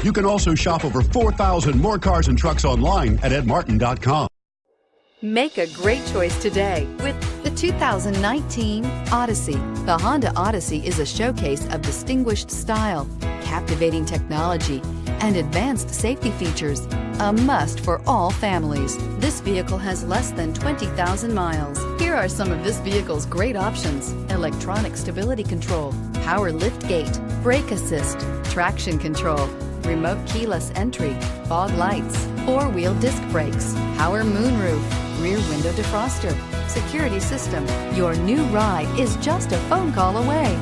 You can also shop over 4,000 more cars and trucks online at edmartin.com. Make a great choice today with the 2019 Odyssey. The Honda Odyssey is a showcase of distinguished style, captivating technology, and advanced safety features. A must for all families. This vehicle has less than 20,000 miles. Here are some of this vehicle's great options: electronic stability control, power liftgate, brake assist, traction control, remote keyless entry, fog lights, four-wheel disc brakes, power moonroof, rear window defroster, security system. Your new ride is just a phone call away.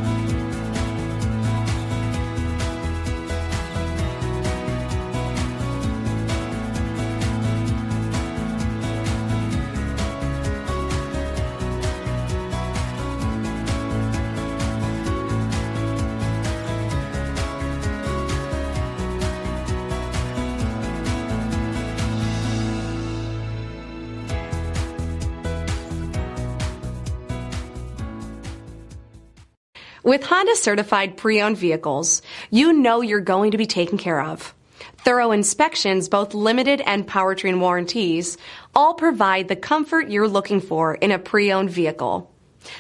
With Honda certified pre-owned vehicles, you know you're going to be taken care of. Thorough inspections, both limited and powertrain warranties, all provide the comfort you're looking for in a pre-owned vehicle.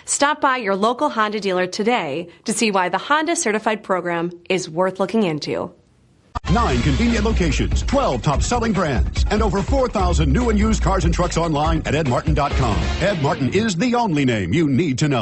Stop by your local Honda dealer today to see why the Honda certified program is worth looking into. 9 convenient locations, 12 top-selling brands, and over 4,000 new and used cars and trucks online at edmartin.com. Ed Martin is the only name you need to know.